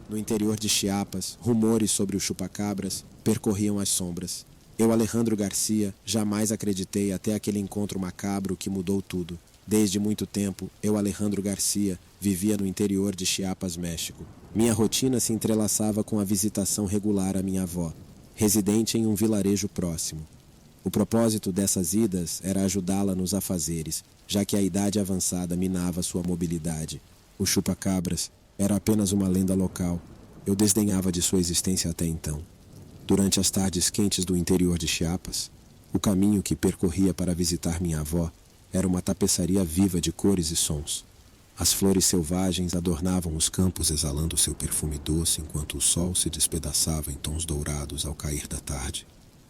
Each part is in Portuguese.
No interior de Chiapas, rumores sobre o chupacabras percorriam as sombras. Eu, Alejandro Garcia, jamais acreditei até aquele encontro macabro que mudou tudo. Desde muito tempo, eu, Alejandro Garcia, vivia no interior de Chiapas, México. Minha rotina se entrelaçava com a visitação regular à minha avó, residente em um vilarejo próximo. O propósito dessas idas era ajudá-la nos afazeres, já que a idade avançada minava sua mobilidade. O chupacabras era apenas uma lenda local. Eu desdenhava de sua existência até então. Durante as tardes quentes do interior de Chiapas, o caminho que percorria para visitar minha avó era uma tapeçaria viva de cores e sons. As flores selvagens adornavam os campos exalando seu perfume doce enquanto o sol se despedaçava em tons dourados ao cair da tarde.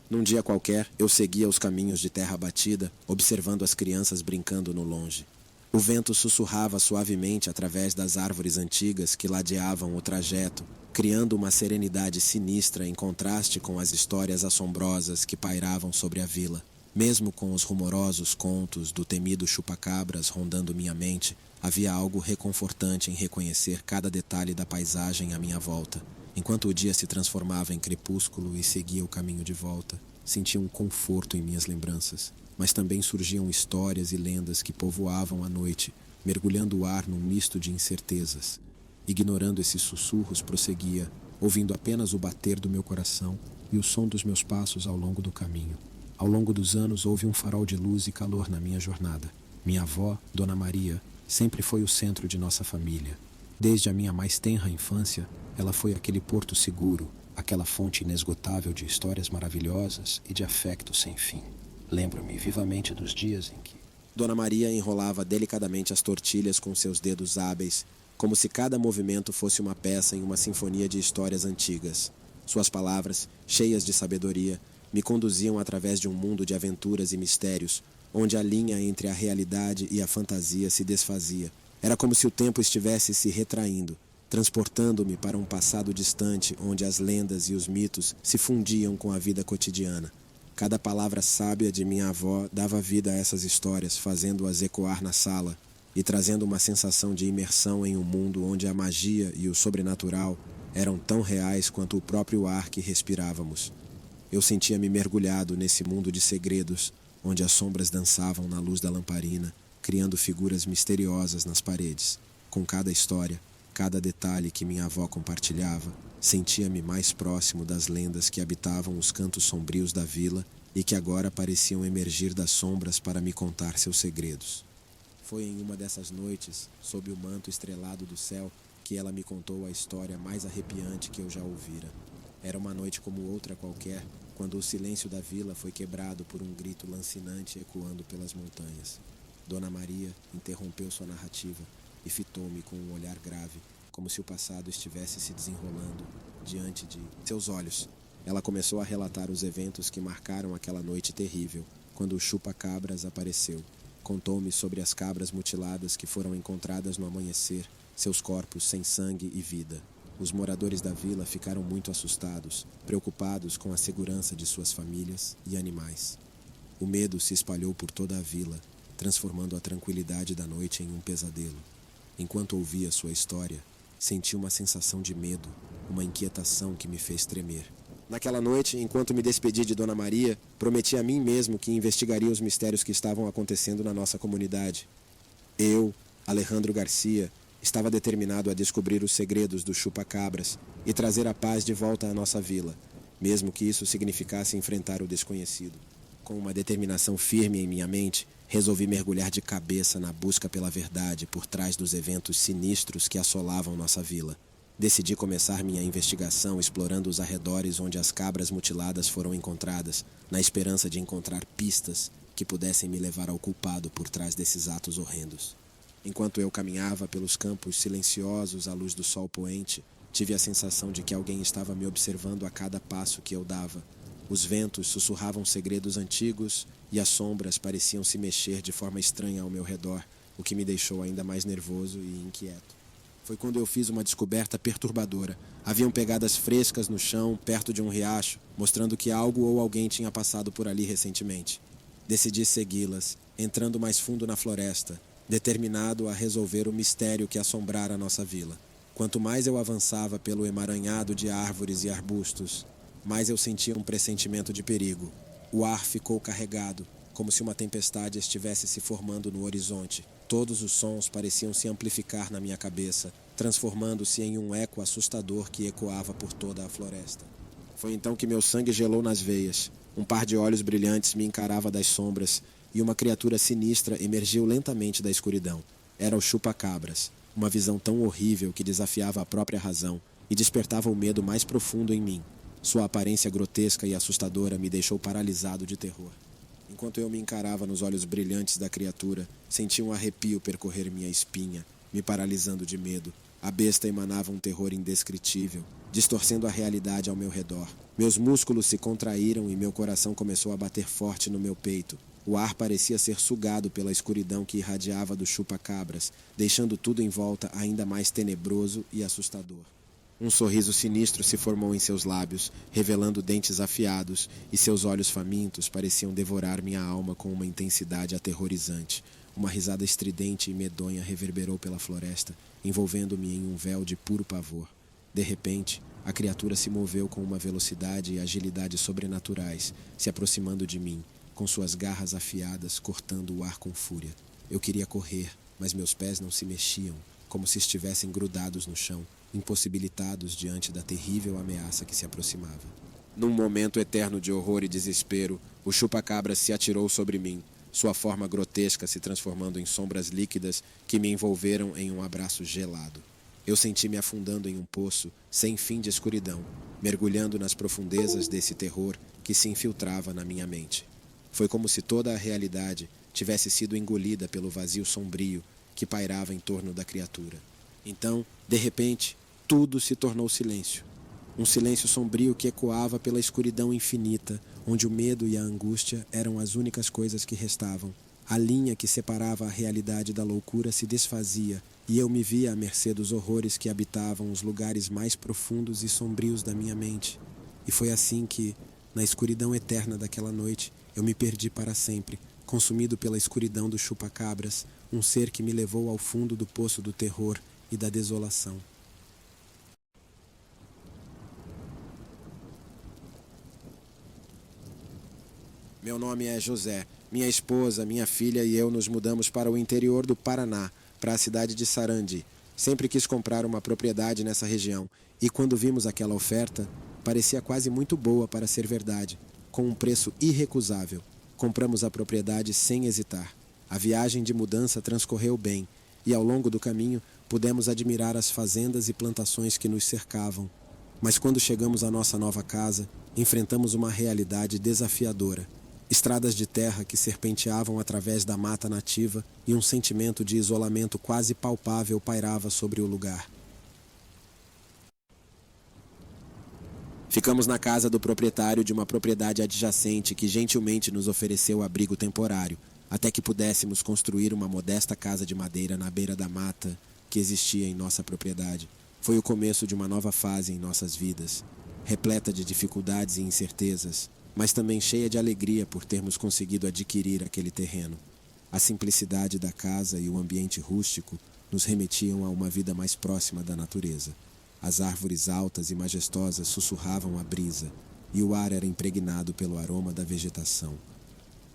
Num dia qualquer, eu seguia os caminhos de terra batida, observando as crianças brincando no longe. O vento sussurrava suavemente através das árvores antigas que ladeavam o trajeto, criando uma serenidade sinistra em contraste com as histórias assombrosas que pairavam sobre a vila. Mesmo com os rumorosos contos do temido chupacabras rondando minha mente, havia algo reconfortante em reconhecer cada detalhe da paisagem à minha volta. Enquanto o dia se transformava em crepúsculo e seguia o caminho de volta, sentia um conforto em minhas lembranças. Mas também surgiam histórias e lendas que povoavam a noite, mergulhando o ar num misto de incertezas. Ignorando esses sussurros, prosseguia, ouvindo apenas o bater do meu coração e o som dos meus passos ao longo do caminho. Ao longo dos anos houve um farol de luz e calor na minha jornada. Minha avó, Dona Maria, sempre foi o centro de nossa família. Desde a minha mais tenra infância, ela foi aquele porto seguro, aquela fonte inesgotável de histórias maravilhosas e de afeto sem fim. Lembro-me vivamente dos dias em que Dona Maria enrolava delicadamente as tortilhas com seus dedos hábeis, como se cada movimento fosse uma peça em uma sinfonia de histórias antigas. Suas palavras, cheias de sabedoria, me conduziam através de um mundo de aventuras e mistérios, onde a linha entre a realidade e a fantasia se desfazia. Era como se o tempo estivesse se retraindo, transportando-me para um passado distante onde as lendas e os mitos se fundiam com a vida cotidiana. Cada palavra sábia de minha avó dava vida a essas histórias, fazendo-as ecoar na sala e trazendo uma sensação de imersão em um mundo onde a magia e o sobrenatural eram tão reais quanto o próprio ar que respirávamos. Eu sentia-me mergulhado nesse mundo de segredos, onde as sombras dançavam na luz da lamparina, criando figuras misteriosas nas paredes. Com cada história, cada detalhe que minha avó compartilhava, sentia-me mais próximo das lendas que habitavam os cantos sombrios da vila e que agora pareciam emergir das sombras para me contar seus segredos. Foi em uma dessas noites, sob o manto estrelado do céu, que ela me contou a história mais arrepiante que eu já ouvira. Era uma noite como outra qualquer, quando o silêncio da vila foi quebrado por um grito lancinante ecoando pelas montanhas. Dona Maria interrompeu sua narrativa e fitou-me com um olhar grave, como se o passado estivesse se desenrolando diante de seus olhos. Ela começou a relatar os eventos que marcaram aquela noite terrível, quando o chupa-cabras apareceu. Contou-me sobre as cabras mutiladas que foram encontradas no amanhecer, seus corpos sem sangue e vida. Os moradores da vila ficaram muito assustados, preocupados com a segurança de suas famílias e animais. O medo se espalhou por toda a vila, transformando a tranquilidade da noite em um pesadelo. Enquanto ouvia sua história, senti uma sensação de medo, uma inquietação que me fez tremer. Naquela noite, enquanto me despedi de Dona Maria, prometi a mim mesmo que investigaria os mistérios que estavam acontecendo na nossa comunidade. Eu, Alejandro Garcia, estava determinado a descobrir os segredos do chupa-cabras e trazer a paz de volta à nossa vila, mesmo que isso significasse enfrentar o desconhecido. Com uma determinação firme em minha mente, resolvi mergulhar de cabeça na busca pela verdade por trás dos eventos sinistros que assolavam nossa vila. Decidi começar minha investigação explorando os arredores onde as cabras mutiladas foram encontradas, na esperança de encontrar pistas que pudessem me levar ao culpado por trás desses atos horrendos. Enquanto eu caminhava pelos campos silenciosos à luz do sol poente, tive a sensação de que alguém estava me observando a cada passo que eu dava. Os ventos sussurravam segredos antigos e as sombras pareciam se mexer de forma estranha ao meu redor, o que me deixou ainda mais nervoso e inquieto. Foi quando eu fiz uma descoberta perturbadora. Haviam pegadas frescas no chão, perto de um riacho, mostrando que algo ou alguém tinha passado por ali recentemente. Decidi segui-las, entrando mais fundo na floresta, determinado a resolver o mistério que assombrara a nossa vila. Quanto mais eu avançava pelo emaranhado de árvores e arbustos, mais eu sentia um pressentimento de perigo. O ar ficou carregado, como se uma tempestade estivesse se formando no horizonte. Todos os sons pareciam se amplificar na minha cabeça, transformando-se em um eco assustador que ecoava por toda a floresta. Foi então que meu sangue gelou nas veias. Um par de olhos brilhantes me encarava das sombras e uma criatura sinistra emergiu lentamente da escuridão. Era o chupa-cabras, uma visão tão horrível que desafiava a própria razão e despertava o medo mais profundo em mim. Sua aparência grotesca e assustadora me deixou paralisado de terror. Enquanto eu me encarava nos olhos brilhantes da criatura, senti um arrepio percorrer minha espinha, me paralisando de medo. A besta emanava um terror indescritível, distorcendo a realidade ao meu redor. Meus músculos se contraíram e meu coração começou a bater forte no meu peito. O ar parecia ser sugado pela escuridão que irradiava do chupa-cabras, deixando tudo em volta ainda mais tenebroso e assustador. Um sorriso sinistro se formou em seus lábios, revelando dentes afiados, e seus olhos famintos pareciam devorar minha alma com uma intensidade aterrorizante. Uma risada estridente e medonha reverberou pela floresta, envolvendo-me em um véu de puro pavor. De repente, a criatura se moveu com uma velocidade e agilidade sobrenaturais, se aproximando de mim, com suas garras afiadas cortando o ar com fúria. Eu queria correr, mas meus pés não se mexiam, como se estivessem grudados no chão, impossibilitados diante da terrível ameaça que se aproximava. Num momento eterno de horror e desespero, o chupa-cabras se atirou sobre mim, sua forma grotesca se transformando em sombras líquidas que me envolveram em um abraço gelado. Eu senti-me afundando em um poço sem fim de escuridão, mergulhando nas profundezas desse terror que se infiltrava na minha mente. Foi como se toda a realidade tivesse sido engolida pelo vazio sombrio que pairava em torno da criatura. Então, de repente, tudo se tornou silêncio. Um silêncio sombrio que ecoava pela escuridão infinita, onde o medo e a angústia eram as únicas coisas que restavam. A linha que separava a realidade da loucura se desfazia, e eu me via à mercê dos horrores que habitavam os lugares mais profundos e sombrios da minha mente. E foi assim que, na escuridão eterna daquela noite, eu me perdi para sempre, consumido pela escuridão do chupa-cabras, um ser que me levou ao fundo do poço do terror e da desolação. Meu nome é José. Minha esposa, minha filha e eu nos mudamos para o interior do Paraná, para a cidade de Sarandi. Sempre quis comprar uma propriedade nessa região, e quando vimos aquela oferta, parecia quase muito boa para ser verdade, com um preço irrecusável. Compramos a propriedade sem hesitar. A viagem de mudança transcorreu bem, e ao longo do caminho pudemos admirar as fazendas e plantações que nos cercavam. Mas quando chegamos à nossa nova casa, enfrentamos uma realidade desafiadora. Estradas de terra que serpenteavam através da mata nativa e um sentimento de isolamento quase palpável pairava sobre o lugar. Ficamos na casa do proprietário de uma propriedade adjacente que gentilmente nos ofereceu abrigo temporário, até que pudéssemos construir uma modesta casa de madeira na beira da mata que existia em nossa propriedade. Foi o começo de uma nova fase em nossas vidas, repleta de dificuldades e incertezas, mas também cheia de alegria por termos conseguido adquirir aquele terreno. A simplicidade da casa e o ambiente rústico nos remetiam a uma vida mais próxima da natureza. As árvores altas e majestosas sussurravam a brisa, e o ar era impregnado pelo aroma da vegetação.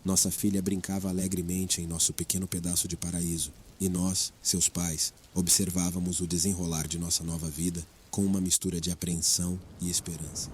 Nossa filha brincava alegremente em nosso pequeno pedaço de paraíso, e nós, seus pais, observávamos o desenrolar de nossa nova vida com uma mistura de apreensão e esperança.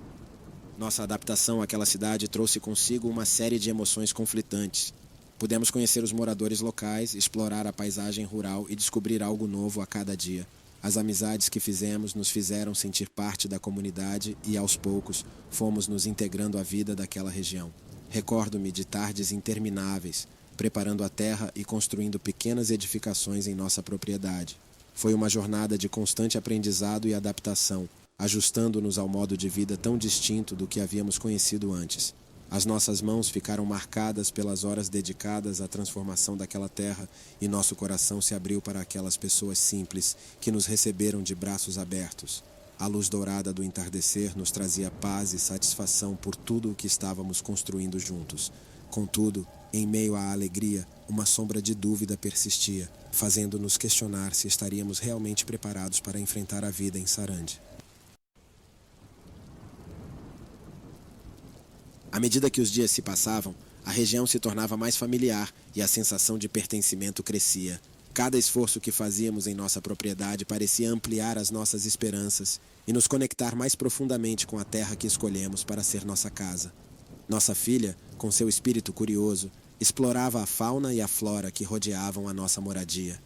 Nossa adaptação àquela cidade trouxe consigo uma série de emoções conflitantes. Pudemos conhecer os moradores locais, explorar a paisagem rural e descobrir algo novo a cada dia. As amizades que fizemos nos fizeram sentir parte da comunidade e, aos poucos, fomos nos integrando à vida daquela região. Recordo-me de tardes intermináveis, preparando a terra e construindo pequenas edificações em nossa propriedade. Foi uma jornada de constante aprendizado e adaptação, ajustando-nos ao modo de vida tão distinto do que havíamos conhecido antes. As nossas mãos ficaram marcadas pelas horas dedicadas à transformação daquela terra e nosso coração se abriu para aquelas pessoas simples que nos receberam de braços abertos. A luz dourada do entardecer nos trazia paz e satisfação por tudo o que estávamos construindo juntos. Contudo, Em meio à alegria, uma sombra de dúvida persistia, fazendo-nos questionar se estaríamos realmente preparados para enfrentar a vida em Sarandi. À medida que os dias se passavam, a região se tornava mais familiar e a sensação de pertencimento crescia. Cada esforço que fazíamos em nossa propriedade parecia ampliar as nossas esperanças e nos conectar mais profundamente com a terra que escolhemos para ser nossa casa. Nossa filha, com seu espírito curioso, explorava a fauna e a flora que rodeavam a nossa moradia.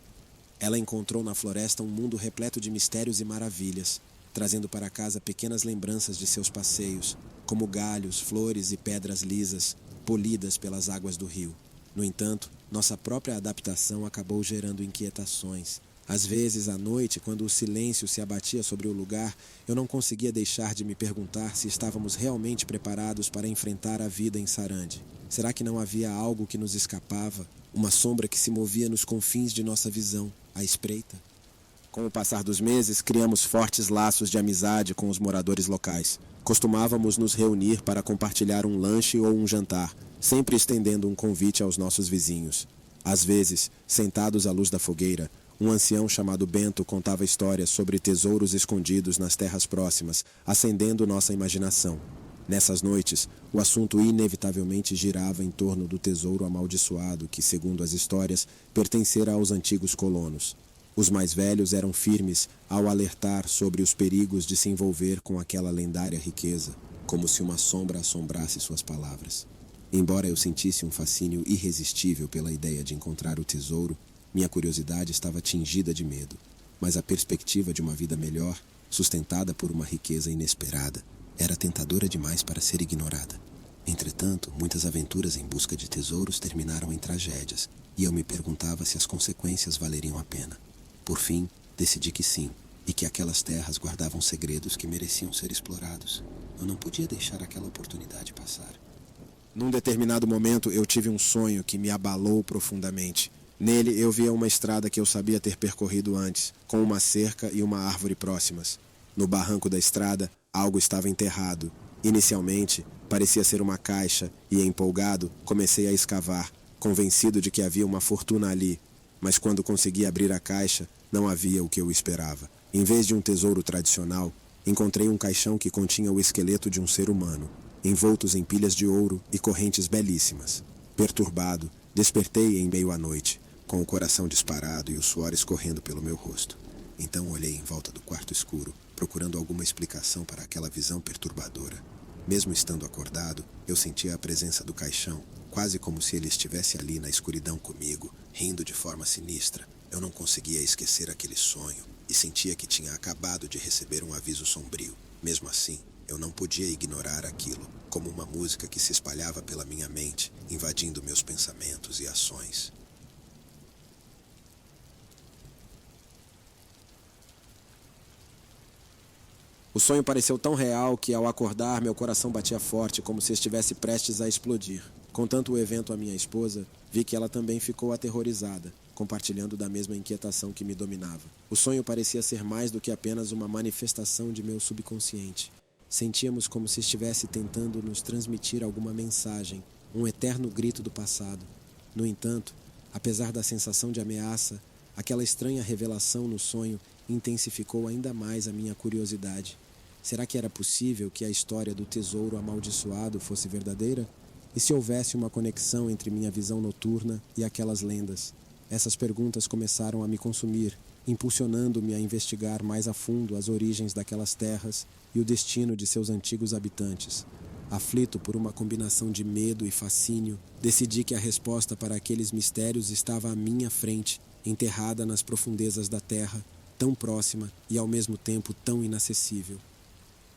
Ela encontrou na floresta um mundo repleto de mistérios e maravilhas, trazendo para casa pequenas lembranças de seus passeios, como galhos, flores e pedras lisas, polidas pelas águas do rio. No entanto, nossa própria adaptação acabou gerando inquietações. Às vezes, à noite, quando o silêncio se abatia sobre o lugar, eu não conseguia deixar de me perguntar se estávamos realmente preparados para enfrentar a vida em Sarandi. Será que não havia algo que nos escapava? Uma sombra que se movia nos confins de nossa visão, à espreita? Com o passar dos meses, criamos fortes laços de amizade com os moradores locais. Costumávamos nos reunir para compartilhar um lanche ou um jantar, sempre estendendo um convite aos nossos vizinhos. Às vezes, sentados à luz da fogueira, um ancião chamado Bento contava histórias sobre tesouros escondidos nas terras próximas, acendendo nossa imaginação. Nessas noites, o assunto inevitavelmente girava em torno do tesouro amaldiçoado que, segundo as histórias, pertencera aos antigos colonos. Os mais velhos eram firmes ao alertar sobre os perigos de se envolver com aquela lendária riqueza, como se uma sombra assombrasse suas palavras. Embora eu sentisse um fascínio irresistível pela ideia de encontrar o tesouro, minha curiosidade estava tingida de medo, mas a perspectiva de uma vida melhor, sustentada por uma riqueza inesperada, era tentadora demais para ser ignorada. Entretanto, muitas aventuras em busca de tesouros terminaram em tragédias, e eu me perguntava se as consequências valeriam a pena. Por fim, decidi que sim, e que aquelas terras guardavam segredos que mereciam ser explorados. Eu não podia deixar aquela oportunidade passar. Num determinado momento, eu tive um sonho que me abalou profundamente. Nele, eu via uma estrada que eu sabia ter percorrido antes, com uma cerca e uma árvore próximas. No barranco da estrada, algo estava enterrado. Inicialmente, parecia ser uma caixa e, empolgado, comecei a escavar, convencido de que havia uma fortuna ali. Mas quando consegui abrir a caixa, não havia o que eu esperava. Em vez de um tesouro tradicional, encontrei um caixão que continha o esqueleto de um ser humano, envoltos em pilhas de ouro e correntes belíssimas. Perturbado, despertei em meio à noite, com o coração disparado e o suor escorrendo pelo meu rosto. Então olhei em volta do quarto escuro, procurando alguma explicação para aquela visão perturbadora. Mesmo estando acordado, eu sentia a presença do caixão, quase como se ele estivesse ali na escuridão comigo, rindo de forma sinistra. Eu não conseguia esquecer aquele sonho e sentia que tinha acabado de receber um aviso sombrio. Mesmo assim, eu não podia ignorar aquilo, como uma música que se espalhava pela minha mente, invadindo meus pensamentos e ações. O sonho pareceu tão real que, ao acordar, meu coração batia forte, como se estivesse prestes a explodir. Contando o evento à minha esposa, vi que ela também ficou aterrorizada, compartilhando da mesma inquietação que me dominava. O sonho parecia ser mais do que apenas uma manifestação de meu subconsciente. Sentíamos como se estivesse tentando nos transmitir alguma mensagem, um eterno grito do passado. No entanto, apesar da sensação de ameaça, aquela estranha revelação no sonho intensificou ainda mais a minha curiosidade. Será que era possível que a história do tesouro amaldiçoado fosse verdadeira? E se houvesse uma conexão entre minha visão noturna e aquelas lendas? Essas perguntas começaram a me consumir, impulsionando-me a investigar mais a fundo as origens daquelas terras e o destino de seus antigos habitantes. Aflito por uma combinação de medo e fascínio, decidi que a resposta para aqueles mistérios estava à minha frente, enterrada nas profundezas da terra, tão próxima e ao mesmo tempo tão inacessível.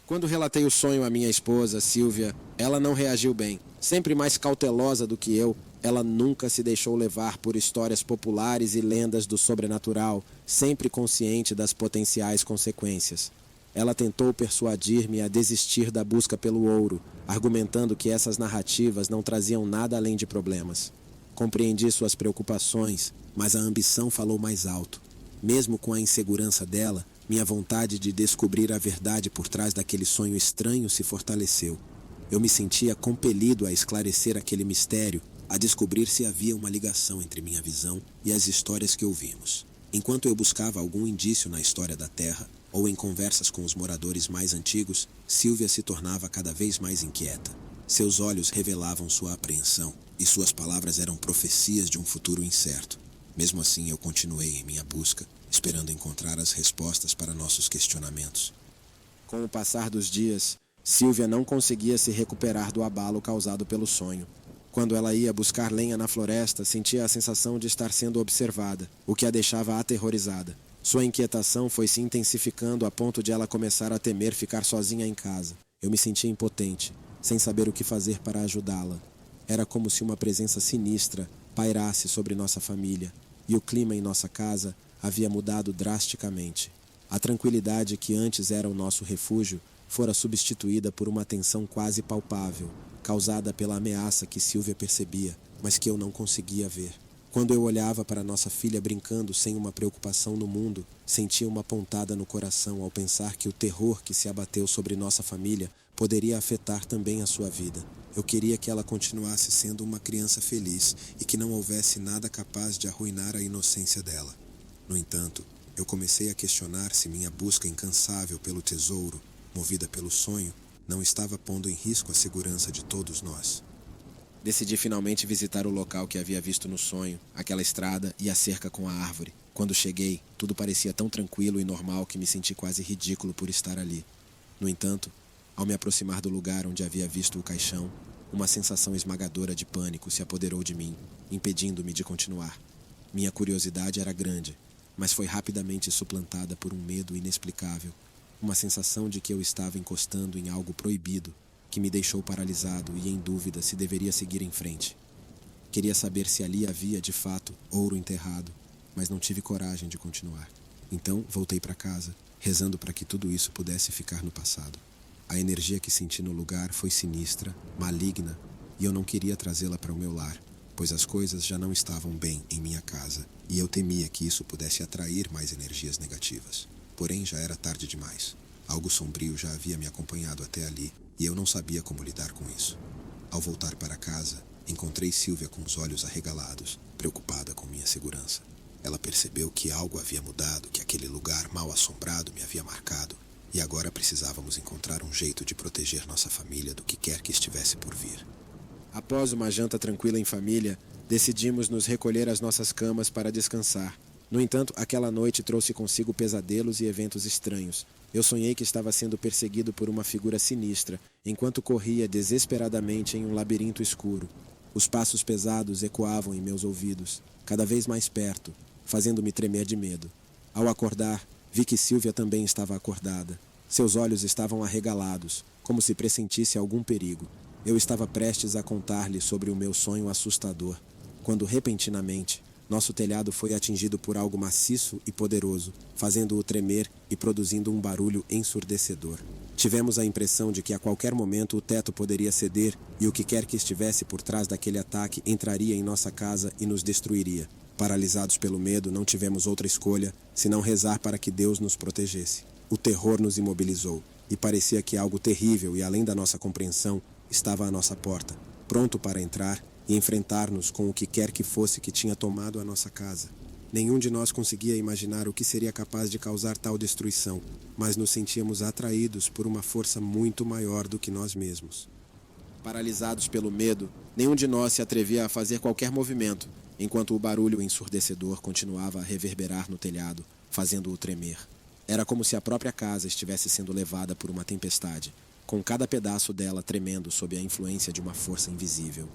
Quando relatei o sonho à minha esposa, Silvia, ela não reagiu bem. Sempre mais cautelosa do que eu, ela nunca se deixou levar por histórias populares e lendas do sobrenatural, sempre consciente das potenciais consequências. Ela tentou persuadir-me a desistir da busca pelo ouro, argumentando que essas narrativas não traziam nada além de problemas. Compreendi suas preocupações, mas a ambição falou mais alto. Mesmo com a insegurança dela, minha vontade de descobrir a verdade por trás daquele sonho estranho se fortaleceu. Eu me sentia compelido a esclarecer aquele mistério, a descobrir se havia uma ligação entre minha visão e as histórias que ouvimos. Enquanto eu buscava algum indício na história da Terra, ou em conversas com os moradores mais antigos, Sylvia se tornava cada vez mais inquieta. Seus olhos revelavam sua apreensão, e suas palavras eram profecias de um futuro incerto. Mesmo assim, eu continuei em minha busca, esperando encontrar as respostas para nossos questionamentos. Com o passar dos dias, Sylvia não conseguia se recuperar do abalo causado pelo sonho. Quando ela ia buscar lenha na floresta, sentia a sensação de estar sendo observada, o que a deixava aterrorizada. Sua inquietação foi se intensificando a ponto de ela começar a temer ficar sozinha em casa. Eu me sentia impotente, sem saber o que fazer para ajudá-la. Era como se uma presença sinistra pairasse sobre nossa família, e o clima em nossa casa havia mudado drasticamente. A tranquilidade que antes era o nosso refúgio fora substituída por uma tensão quase palpável, causada pela ameaça que Sylvia percebia, mas que eu não conseguia ver. Quando eu olhava para nossa filha brincando sem uma preocupação no mundo, sentia uma pontada no coração ao pensar que o terror que se abateu sobre nossa família poderia afetar também a sua vida. Eu queria que ela continuasse sendo uma criança feliz e que não houvesse nada capaz de arruinar a inocência dela. No entanto, eu comecei a questionar se minha busca incansável pelo tesouro, movida pelo sonho, não estava pondo em risco a segurança de todos nós. Decidi finalmente visitar o local que havia visto no sonho, aquela estrada e a cerca com a árvore. Quando cheguei, tudo parecia tão tranquilo e normal que me senti quase ridículo por estar ali. No entanto, ao me aproximar do lugar onde havia visto o caixão, uma sensação esmagadora de pânico se apoderou de mim, impedindo-me de continuar. Minha curiosidade era grande, mas foi rapidamente suplantada por um medo inexplicável. Uma sensação de que eu estava encostando em algo proibido, que me deixou paralisado e em dúvida se deveria seguir em frente. Queria saber se ali havia, de fato, ouro enterrado, mas não tive coragem de continuar. Então, voltei para casa, rezando para que tudo isso pudesse ficar no passado. A energia que senti no lugar foi sinistra, maligna, e eu não queria trazê-la para o meu lar, pois as coisas já não estavam bem em minha casa, e eu temia que isso pudesse atrair mais energias negativas. Porém, já era tarde demais. Algo sombrio já havia me acompanhado até ali, e eu não sabia como lidar com isso. Ao voltar para casa, encontrei Sylvia com os olhos arregalados, preocupada com minha segurança. Ela percebeu que algo havia mudado, que aquele lugar mal assombrado me havia marcado, e agora precisávamos encontrar um jeito de proteger nossa família do que quer que estivesse por vir. Após uma janta tranquila em família, decidimos nos recolher às nossas camas para descansar. No entanto, aquela noite trouxe consigo pesadelos e eventos estranhos. Eu sonhei que estava sendo perseguido por uma figura sinistra, enquanto corria desesperadamente em um labirinto escuro. Os passos pesados ecoavam em meus ouvidos, cada vez mais perto, fazendo-me tremer de medo. Ao acordar, vi que Sylvia também estava acordada. Seus olhos estavam arregalados, como se pressentisse algum perigo. Eu estava prestes a contar-lhe sobre o meu sonho assustador, quando repentinamente nosso telhado foi atingido por algo maciço e poderoso, fazendo-o tremer e produzindo um barulho ensurdecedor. Tivemos a impressão de que a qualquer momento o teto poderia ceder e o que quer que estivesse por trás daquele ataque entraria em nossa casa e nos destruiria. Paralisados pelo medo, não tivemos outra escolha senão rezar para que Deus nos protegesse. O terror nos imobilizou, e parecia que algo terrível e além da nossa compreensão estava à nossa porta, pronto para entrar e enfrentar-nos com o que quer que fosse que tinha tomado a nossa casa. Nenhum de nós conseguia imaginar o que seria capaz de causar tal destruição, mas nos sentíamos atraídos por uma força muito maior do que nós mesmos. Paralisados pelo medo, nenhum de nós se atrevia a fazer qualquer movimento, enquanto o barulho ensurdecedor continuava a reverberar no telhado, fazendo-o tremer. Era como se a própria casa estivesse sendo levada por uma tempestade, com cada pedaço dela tremendo sob a influência de uma força invisível.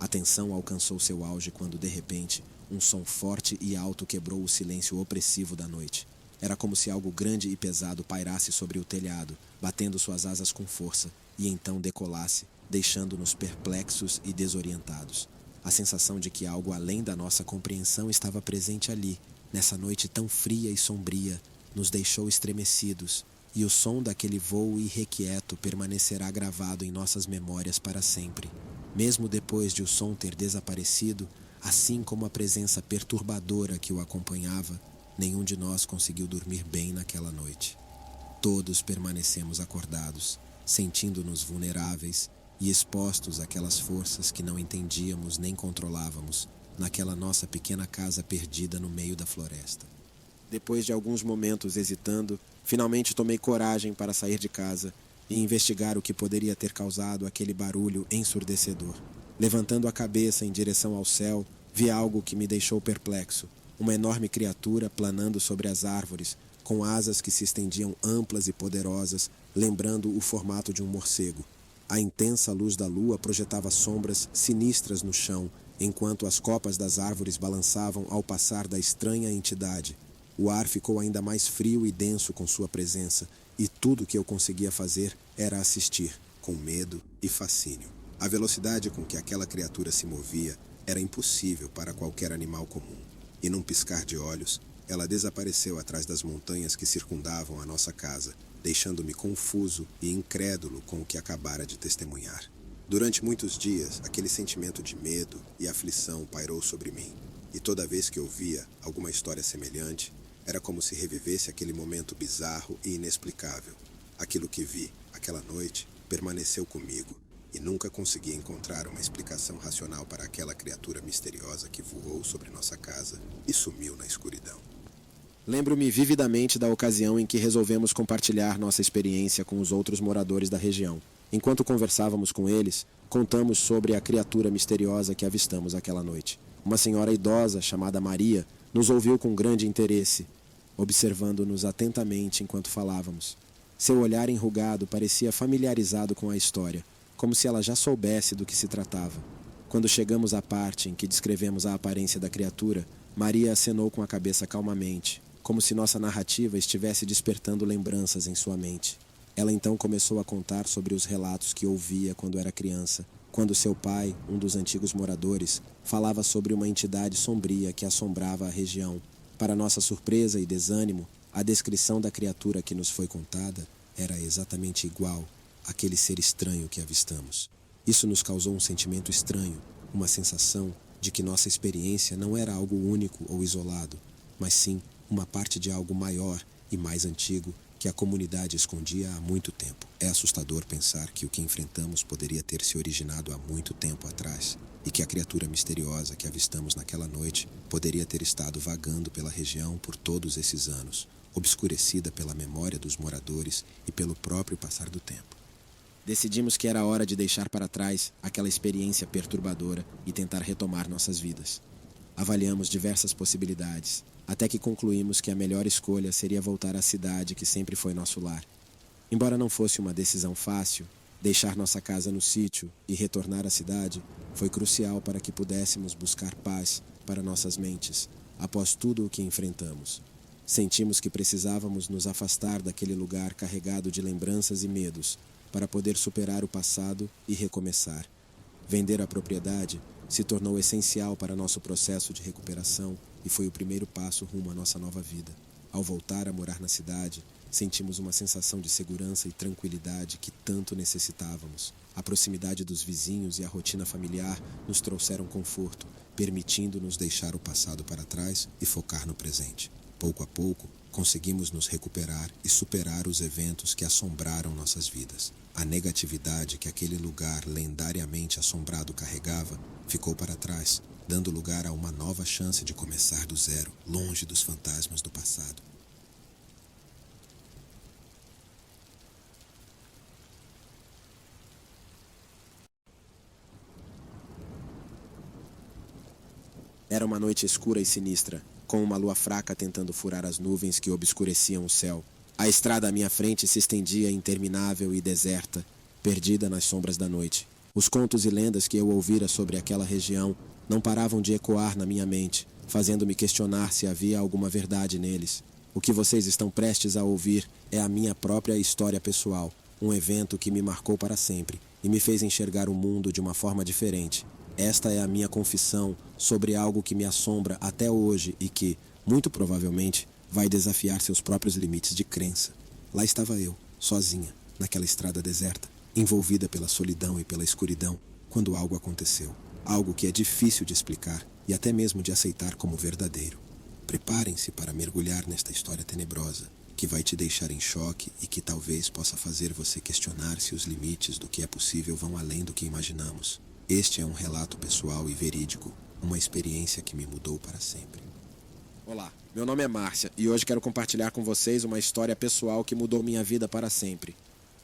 A tensão alcançou seu auge quando, de repente, um som forte e alto quebrou o silêncio opressivo da noite. Era como se algo grande e pesado pairasse sobre o telhado, batendo suas asas com força, e então decolasse, deixando-nos perplexos e desorientados. A sensação de que algo além da nossa compreensão estava presente ali, nessa noite tão fria e sombria, nos deixou estremecidos, e o som daquele voo irrequieto permanecerá gravado em nossas memórias para sempre. Mesmo depois de o som ter desaparecido, assim como a presença perturbadora que o acompanhava, nenhum de nós conseguiu dormir bem naquela noite. Todos permanecemos acordados, sentindo-nos vulneráveis e expostos àquelas forças que não entendíamos nem controlávamos, naquela nossa pequena casa perdida no meio da floresta. Depois de alguns momentos hesitando, finalmente tomei coragem para sair de casa e investigar o que poderia ter causado aquele barulho ensurdecedor. Levantando a cabeça em direção ao céu, vi algo que me deixou perplexo. Uma enorme criatura planando sobre as árvores, com asas que se estendiam amplas e poderosas, lembrando o formato de um morcego. A intensa luz da lua projetava sombras sinistras no chão, enquanto as copas das árvores balançavam ao passar da estranha entidade. O ar ficou ainda mais frio e denso com sua presença, e tudo que eu conseguia fazer era assistir, com medo e fascínio. A velocidade com que aquela criatura se movia era impossível para qualquer animal comum. E num piscar de olhos, ela desapareceu atrás das montanhas que circundavam a nossa casa, deixando-me confuso e incrédulo com o que acabara de testemunhar. Durante muitos dias, aquele sentimento de medo e aflição pairou sobre mim, e toda vez que ouvia alguma história semelhante, era como se revivesse aquele momento bizarro e inexplicável. Aquilo que vi, aquela noite, permaneceu comigo, e nunca consegui encontrar uma explicação racional para aquela criatura misteriosa que voou sobre nossa casa e sumiu na escuridão. Lembro-me vividamente da ocasião em que resolvemos compartilhar nossa experiência com os outros moradores da região. Enquanto conversávamos com eles, contamos sobre a criatura misteriosa que avistamos aquela noite. Uma senhora idosa, chamada Maria, nos ouviu com grande interesse, observando-nos atentamente enquanto falávamos. Seu olhar enrugado parecia familiarizado com a história, como se ela já soubesse do que se tratava. Quando chegamos à parte em que descrevemos a aparência da criatura, Maria acenou com a cabeça calmamente, como se nossa narrativa estivesse despertando lembranças em sua mente. Ela então começou a contar sobre os relatos que ouvia quando era criança, quando seu pai, um dos antigos moradores, falava sobre uma entidade sombria que assombrava a região. Para nossa surpresa e desânimo, a descrição da criatura que nos foi contada era exatamente igual àquele ser estranho que avistamos. Isso nos causou um sentimento estranho, uma sensação de que nossa experiência não era algo único ou isolado, mas sim uma parte de algo maior e mais antigo que a comunidade escondia há muito tempo. É assustador pensar que o que enfrentamos poderia ter se originado há muito tempo atrás e que a criatura misteriosa que avistamos naquela noite poderia ter estado vagando pela região por todos esses anos, obscurecida pela memória dos moradores e pelo próprio passar do tempo. Decidimos que era hora de deixar para trás aquela experiência perturbadora e tentar retomar nossas vidas. Avaliamos diversas possibilidades, até que concluímos que a melhor escolha seria voltar à cidade que sempre foi nosso lar. Embora não fosse uma decisão fácil, deixar nossa casa no sítio e retornar à cidade foi crucial para que pudéssemos buscar paz para nossas mentes, após tudo o que enfrentamos. Sentimos que precisávamos nos afastar daquele lugar carregado de lembranças e medos, para poder superar o passado e recomeçar. Vender a propriedade se tornou essencial para nosso processo de recuperação e foi o primeiro passo rumo à nossa nova vida. Ao voltar a morar na cidade, sentimos uma sensação de segurança e tranquilidade que tanto necessitávamos. A proximidade dos vizinhos e a rotina familiar nos trouxeram conforto, permitindo-nos deixar o passado para trás e focar no presente. Pouco a pouco, conseguimos nos recuperar e superar os eventos que assombraram nossas vidas. A negatividade que aquele lugar lendariamente assombrado carregava ficou para trás, dando lugar a uma nova chance de começar do zero, longe dos fantasmas do passado. Era uma noite escura e sinistra, com uma lua fraca tentando furar as nuvens que obscureciam o céu. A estrada à minha frente se estendia interminável e deserta, perdida nas sombras da noite. Os contos e lendas que eu ouvira sobre aquela região não paravam de ecoar na minha mente, fazendo-me questionar se havia alguma verdade neles. O que vocês estão prestes a ouvir é a minha própria história pessoal, um evento que me marcou para sempre e me fez enxergar o mundo de uma forma diferente. Esta é a minha confissão sobre algo que me assombra até hoje e que, muito provavelmente, vai desafiar seus próprios limites de crença. Lá estava eu, sozinha, naquela estrada deserta, envolvida pela solidão e pela escuridão, quando algo aconteceu. Algo que é difícil de explicar e até mesmo de aceitar como verdadeiro. Preparem-se para mergulhar nesta história tenebrosa que vai te deixar em choque e que talvez possa fazer você questionar se os limites do que é possível vão além do que imaginamos. Este é um relato pessoal e verídico, uma experiência que me mudou para sempre. Olá, meu nome é Márcia e hoje quero compartilhar com vocês uma história pessoal que mudou minha vida para sempre.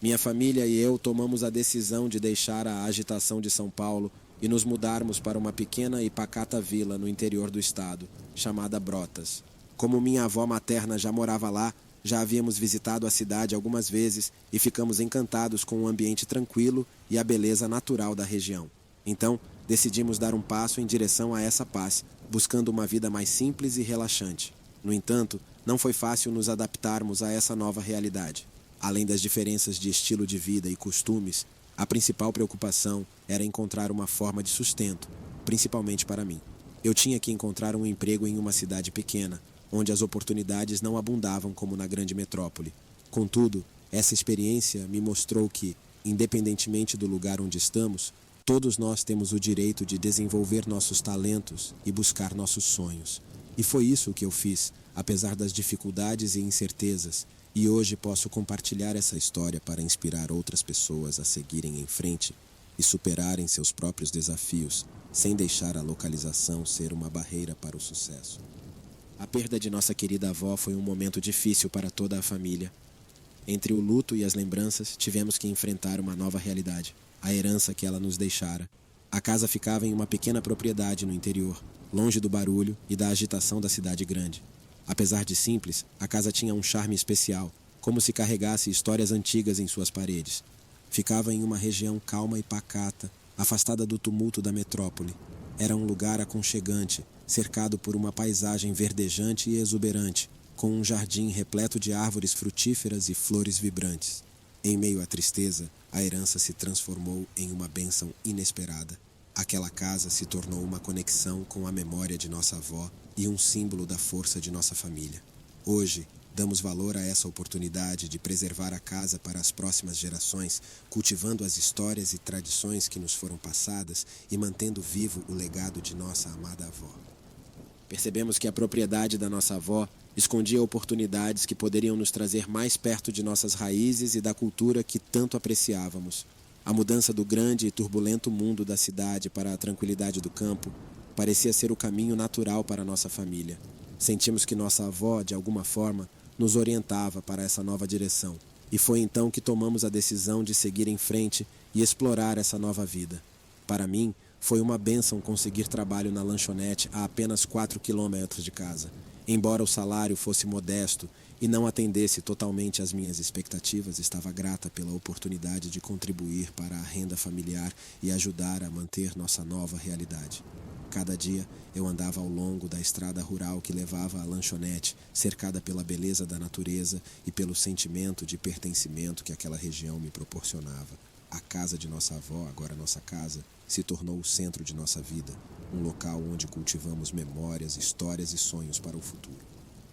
Minha família e eu tomamos a decisão de deixar a agitação de São Paulo e nos mudarmos para uma pequena e pacata vila no interior do estado, chamada Brotas. Como minha avó materna já morava lá, já havíamos visitado a cidade algumas vezes e ficamos encantados com o ambiente tranquilo e a beleza natural da região. Então, decidimos dar um passo em direção a essa paz, buscando uma vida mais simples e relaxante. No entanto, não foi fácil nos adaptarmos a essa nova realidade. Além das diferenças de estilo de vida e costumes, a principal preocupação era encontrar uma forma de sustento, principalmente para mim. Eu tinha que encontrar um emprego em uma cidade pequena, onde as oportunidades não abundavam como na grande metrópole. Contudo, essa experiência me mostrou que, independentemente do lugar onde estamos, todos nós temos o direito de desenvolver nossos talentos e buscar nossos sonhos. E foi isso que eu fiz, apesar das dificuldades e incertezas, e hoje posso compartilhar essa história para inspirar outras pessoas a seguirem em frente e superarem seus próprios desafios, sem deixar a localização ser uma barreira para o sucesso. A perda de nossa querida avó foi um momento difícil para toda a família. Entre o luto e as lembranças, tivemos que enfrentar uma nova realidade. A herança que ela nos deixara. A casa ficava em uma pequena propriedade no interior, longe do barulho e da agitação da cidade grande. Apesar de simples, a casa tinha um charme especial, como se carregasse histórias antigas em suas paredes. Ficava em uma região calma e pacata, afastada do tumulto da metrópole. Era um lugar aconchegante, cercado por uma paisagem verdejante e exuberante, com um jardim repleto de árvores frutíferas e flores vibrantes. Em meio à tristeza, a herança se transformou em uma bênção inesperada. Aquela casa se tornou uma conexão com a memória de nossa avó e um símbolo da força de nossa família. Hoje, damos valor a essa oportunidade de preservar a casa para as próximas gerações, cultivando as histórias e tradições que nos foram passadas e mantendo vivo o legado de nossa amada avó. Percebemos que a propriedade da nossa avó escondia oportunidades que poderiam nos trazer mais perto de nossas raízes e da cultura que tanto apreciávamos. A mudança do grande e turbulento mundo da cidade para a tranquilidade do campo parecia ser o caminho natural para nossa família. Sentimos que nossa avó, de alguma forma, nos orientava para essa nova direção. E foi então que tomamos a decisão de seguir em frente e explorar essa nova vida. Para mim, foi uma bênção conseguir trabalho na lanchonete a apenas 4 quilômetros de casa. Embora o salário fosse modesto e não atendesse totalmente às minhas expectativas, estava grata pela oportunidade de contribuir para a renda familiar e ajudar a manter nossa nova realidade. Cada dia eu andava ao longo da estrada rural que levava à lanchonete, cercada pela beleza da natureza e pelo sentimento de pertencimento que aquela região me proporcionava. A casa de nossa avó, agora nossa casa, se tornou o centro de nossa vida, um local onde cultivamos memórias, histórias e sonhos para o futuro.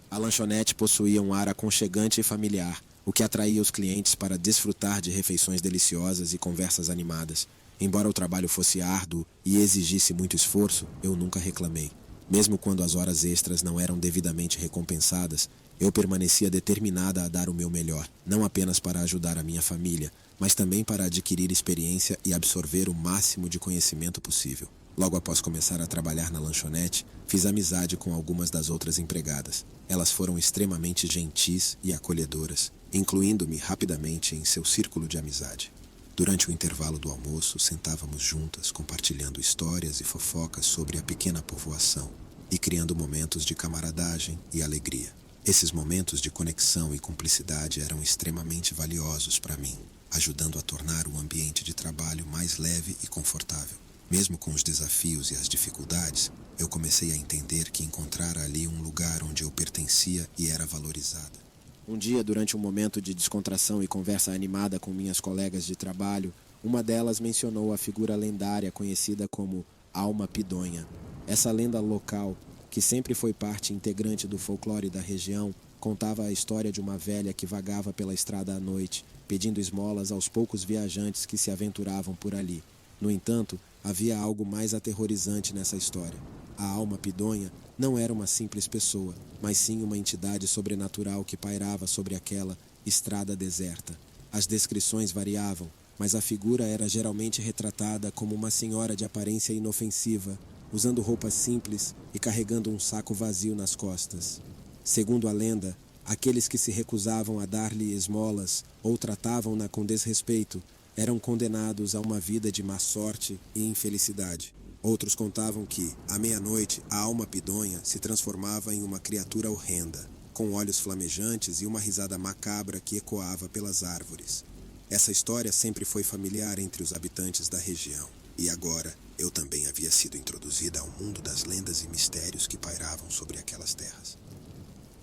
A lanchonete possuía um ar aconchegante e familiar, o que atraía os clientes para desfrutar de refeições deliciosas e conversas animadas. Embora o trabalho fosse árduo e exigisse muito esforço, eu nunca reclamei. Mesmo quando as horas extras não eram devidamente recompensadas, eu permanecia determinada a dar o meu melhor, não apenas para ajudar a minha família, mas também para adquirir experiência e absorver o máximo de conhecimento possível. Logo após começar a trabalhar na lanchonete, fiz amizade com algumas das outras empregadas. Elas foram extremamente gentis e acolhedoras, incluindo-me rapidamente em seu círculo de amizade. Durante o intervalo do almoço, sentávamos juntas, compartilhando histórias e fofocas sobre a pequena povoação e criando momentos de camaradagem e alegria. Esses momentos de conexão e cumplicidade eram extremamente valiosos para mim, ajudando a tornar o ambiente de trabalho mais leve e confortável. Mesmo com os desafios e as dificuldades, eu comecei a entender que encontrara ali um lugar onde eu pertencia e era valorizada. Um dia, durante um momento de descontração e conversa animada com minhas colegas de trabalho, uma delas mencionou a figura lendária conhecida como Alma Pidonha. Essa lenda local, que sempre foi parte integrante do folclore da região, contava a história de uma velha que vagava pela estrada à noite, pedindo esmolas aos poucos viajantes que se aventuravam por ali. No entanto, havia algo mais aterrorizante nessa história. A alma pidonha não era uma simples pessoa, mas sim uma entidade sobrenatural que pairava sobre aquela estrada deserta. As descrições variavam, mas a figura era geralmente retratada como uma senhora de aparência inofensiva, usando roupas simples e carregando um saco vazio nas costas. Segundo a lenda, aqueles que se recusavam a dar-lhe esmolas ou tratavam-na com desrespeito eram condenados a uma vida de má sorte e infelicidade. Outros contavam que, à meia-noite, a alma pidonha se transformava em uma criatura horrenda, com olhos flamejantes e uma risada macabra que ecoava pelas árvores. Essa história sempre foi familiar entre os habitantes da região, e agora eu também havia sido introduzida ao mundo das lendas e mistérios que pairavam sobre aquelas terras.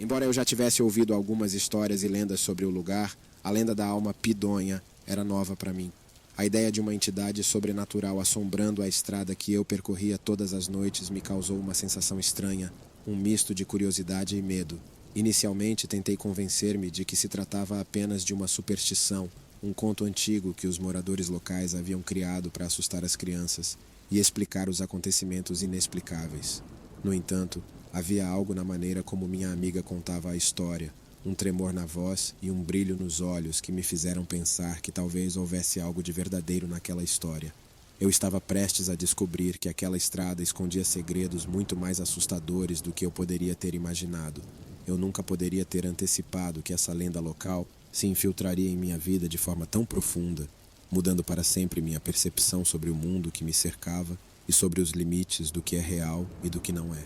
Embora eu já tivesse ouvido algumas histórias e lendas sobre o lugar, a lenda da alma pidonha era nova para mim. A ideia de uma entidade sobrenatural assombrando a estrada que eu percorria todas as noites me causou uma sensação estranha, um misto de curiosidade e medo. Inicialmente tentei convencer-me de que se tratava apenas de uma superstição, um conto antigo que os moradores locais haviam criado para assustar as crianças e explicar os acontecimentos inexplicáveis. No entanto, havia algo na maneira como minha amiga contava a história, um tremor na voz e um brilho nos olhos que me fizeram pensar que talvez houvesse algo de verdadeiro naquela história. Eu estava prestes a descobrir que aquela estrada escondia segredos muito mais assustadores do que eu poderia ter imaginado. Eu nunca poderia ter antecipado que essa lenda local se infiltraria em minha vida de forma tão profunda, mudando para sempre minha percepção sobre o mundo que me cercava e sobre os limites do que é real e do que não é.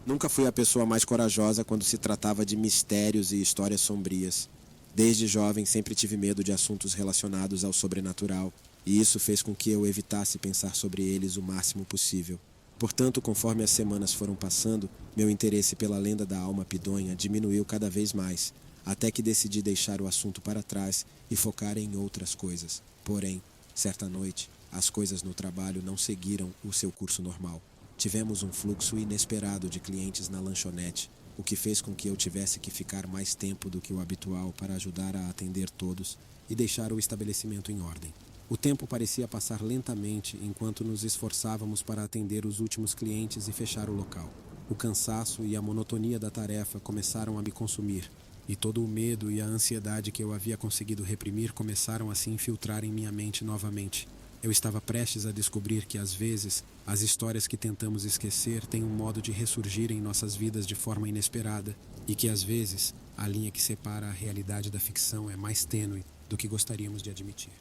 Nunca fui a pessoa mais corajosa quando se tratava de mistérios e histórias sombrias. Desde jovem sempre tive medo de assuntos relacionados ao sobrenatural, e isso fez com que eu evitasse pensar sobre eles o máximo possível. Portanto, conforme as semanas foram passando, meu interesse pela lenda da alma pidonha diminuiu cada vez mais, até que decidi deixar o assunto para trás e focar em outras coisas. Porém, certa noite, as coisas no trabalho não seguiram o seu curso normal. Tivemos um fluxo inesperado de clientes na lanchonete, o que fez com que eu tivesse que ficar mais tempo do que o habitual para ajudar a atender todos e deixar o estabelecimento em ordem. O tempo parecia passar lentamente enquanto nos esforçávamos para atender os últimos clientes e fechar o local. O cansaço e a monotonia da tarefa começaram a me consumir, e todo o medo e a ansiedade que eu havia conseguido reprimir começaram a se infiltrar em minha mente novamente. Eu estava prestes a descobrir que, às vezes, as histórias que tentamos esquecer têm um modo de ressurgir em nossas vidas de forma inesperada e que, às vezes, a linha que separa a realidade da ficção é mais tênue do que gostaríamos de admitir.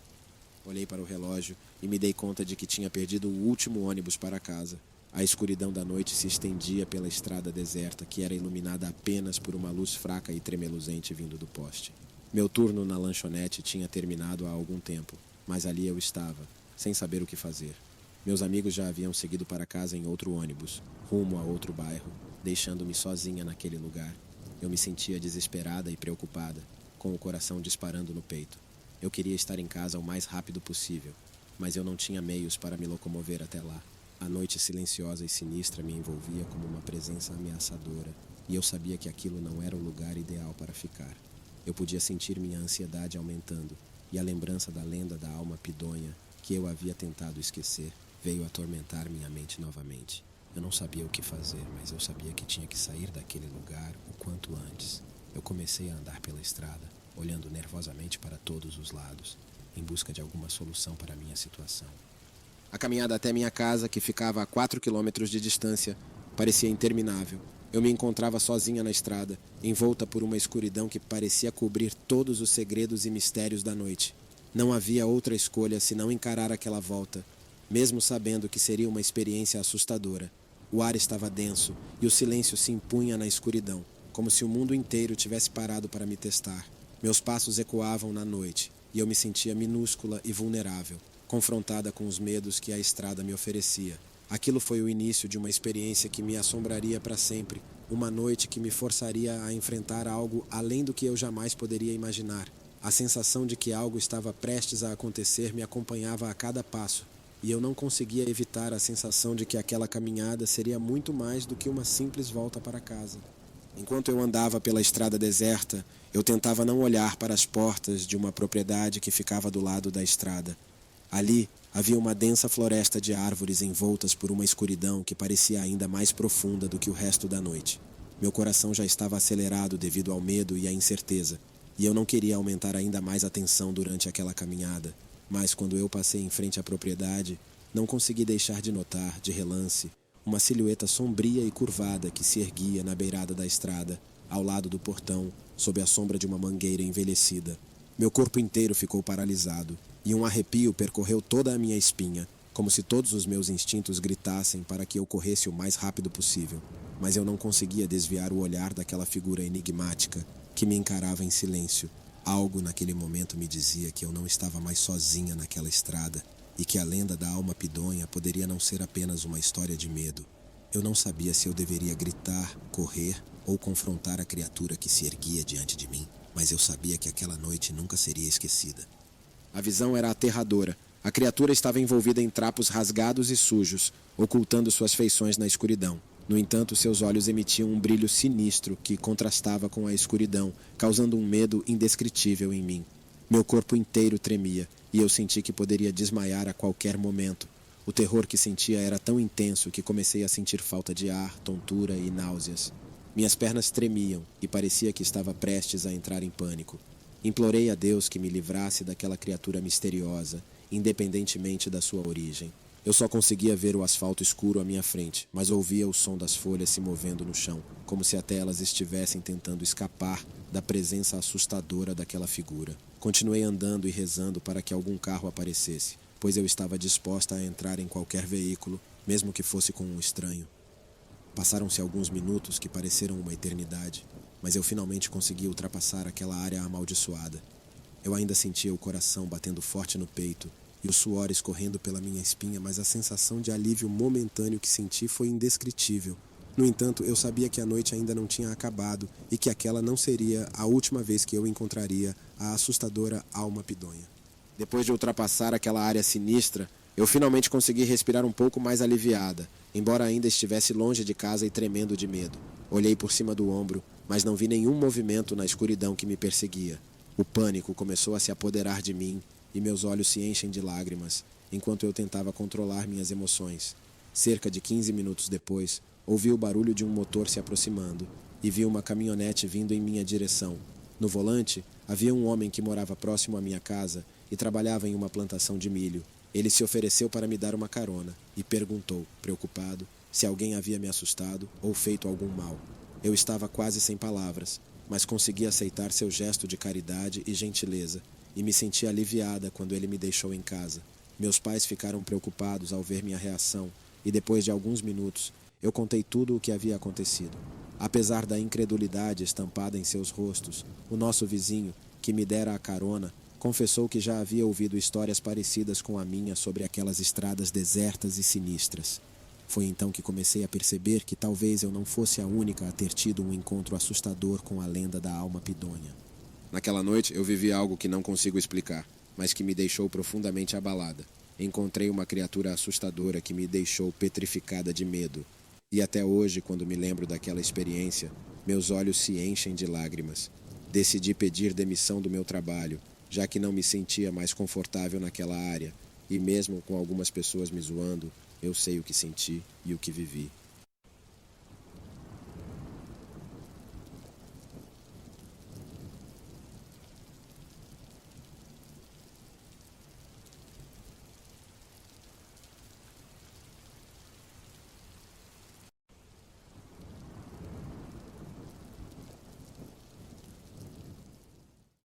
Olhei para o relógio e me dei conta de que tinha perdido o último ônibus para casa. A escuridão da noite se estendia pela estrada deserta, que era iluminada apenas por uma luz fraca e tremeluzente vindo do poste. Meu turno na lanchonete tinha terminado há algum tempo, mas ali eu estava, sem saber o que fazer. Meus amigos já haviam seguido para casa em outro ônibus, rumo a outro bairro, deixando-me sozinha naquele lugar. Eu me sentia desesperada e preocupada, com o coração disparando no peito. Eu queria estar em casa o mais rápido possível, mas eu não tinha meios para me locomover até lá. A noite silenciosa e sinistra me envolvia como uma presença ameaçadora, e eu sabia que aquilo não era o lugar ideal para ficar. Eu podia sentir minha ansiedade aumentando, e a lembrança da lenda da alma pidonha, que eu havia tentado esquecer, veio atormentar minha mente novamente. Eu não sabia o que fazer, mas eu sabia que tinha que sair daquele lugar o quanto antes. Eu comecei a andar pela estrada, olhando nervosamente para todos os lados, em busca de alguma solução para a minha situação. A caminhada até minha casa, que ficava a 4 quilômetros de distância, parecia interminável. Eu me encontrava sozinha na estrada, envolta por uma escuridão que parecia cobrir todos os segredos e mistérios da noite. Não havia outra escolha senão encarar aquela volta, mesmo sabendo que seria uma experiência assustadora. O ar estava denso e o silêncio se impunha na escuridão, como se o mundo inteiro tivesse parado para me testar. Meus passos ecoavam na noite, e eu me sentia minúscula e vulnerável, confrontada com os medos que a estrada me oferecia. Aquilo foi o início de uma experiência que me assombraria para sempre, uma noite que me forçaria a enfrentar algo além do que eu jamais poderia imaginar. A sensação de que algo estava prestes a acontecer me acompanhava a cada passo, e eu não conseguia evitar a sensação de que aquela caminhada seria muito mais do que uma simples volta para casa. Enquanto eu andava pela estrada deserta, eu tentava não olhar para as portas de uma propriedade que ficava do lado da estrada. Ali havia uma densa floresta de árvores envoltas por uma escuridão que parecia ainda mais profunda do que o resto da noite. Meu coração já estava acelerado devido ao medo e à incerteza, e eu não queria aumentar ainda mais a tensão durante aquela caminhada. Mas quando eu passei em frente à propriedade, não consegui deixar de notar, de relance, uma silhueta sombria e curvada que se erguia na beirada da estrada, ao lado do portão, sob a sombra de uma mangueira envelhecida. Meu corpo inteiro ficou paralisado, e um arrepio percorreu toda a minha espinha, como se todos os meus instintos gritassem para que eu corresse o mais rápido possível. Mas eu não conseguia desviar o olhar daquela figura enigmática que me encarava em silêncio. Algo naquele momento me dizia que eu não estava mais sozinha naquela estrada e que a lenda da alma pidonha poderia não ser apenas uma história de medo. Eu não sabia se eu deveria gritar, correr ou confrontar a criatura que se erguia diante de mim, mas eu sabia que aquela noite nunca seria esquecida. A visão era aterradora. A criatura estava envolvida em trapos rasgados e sujos, ocultando suas feições na escuridão. No entanto, seus olhos emitiam um brilho sinistro que contrastava com a escuridão, causando um medo indescritível em mim. Meu corpo inteiro tremia, e eu senti que poderia desmaiar a qualquer momento. O terror que sentia era tão intenso que comecei a sentir falta de ar, tontura e náuseas. Minhas pernas tremiam e parecia que estava prestes a entrar em pânico. Implorei a Deus que me livrasse daquela criatura misteriosa, independentemente da sua origem. Eu só conseguia ver o asfalto escuro à minha frente, mas ouvia o som das folhas se movendo no chão, como se até elas estivessem tentando escapar da presença assustadora daquela figura. Continuei andando e rezando para que algum carro aparecesse, pois eu estava disposta a entrar em qualquer veículo, mesmo que fosse com um estranho. Passaram-se alguns minutos que pareceram uma eternidade, mas eu finalmente consegui ultrapassar aquela área amaldiçoada. Eu ainda sentia o coração batendo forte no peito e o suor escorrendo pela minha espinha, mas a sensação de alívio momentâneo que senti foi indescritível. No entanto, eu sabia que a noite ainda não tinha acabado e que aquela não seria a última vez que eu encontraria a assustadora alma pidonha. Depois de ultrapassar aquela área sinistra, eu finalmente consegui respirar um pouco mais aliviada, embora ainda estivesse longe de casa e tremendo de medo. Olhei por cima do ombro, mas não vi nenhum movimento na escuridão que me perseguia. O pânico começou a se apoderar de mim e meus olhos se enchem de lágrimas, enquanto eu tentava controlar minhas emoções. Cerca de 15 minutos depois, ouvi o barulho de um motor se aproximando e vi uma caminhonete vindo em minha direção. No volante, havia um homem que morava próximo à minha casa e trabalhava em uma plantação de milho. Ele se ofereceu para me dar uma carona e perguntou, preocupado, se alguém havia me assustado ou feito algum mal. Eu estava quase sem palavras, mas consegui aceitar seu gesto de caridade e gentileza, e me senti aliviada quando ele me deixou em casa. Meus pais ficaram preocupados ao ver minha reação, e depois de alguns minutos, eu contei tudo o que havia acontecido. Apesar da incredulidade estampada em seus rostos, o nosso vizinho, que me dera a carona, confessou que já havia ouvido histórias parecidas com a minha sobre aquelas estradas desertas e sinistras. Foi então que comecei a perceber que talvez eu não fosse a única a ter tido um encontro assustador com a lenda da alma pidonha. Naquela noite eu vivi algo que não consigo explicar, mas que me deixou profundamente abalada. Encontrei uma criatura assustadora que me deixou petrificada de medo. E até hoje, quando me lembro daquela experiência, meus olhos se enchem de lágrimas. Decidi pedir demissão do meu trabalho, já que não me sentia mais confortável naquela área, e mesmo com algumas pessoas me zoando, eu sei o que senti e o que vivi.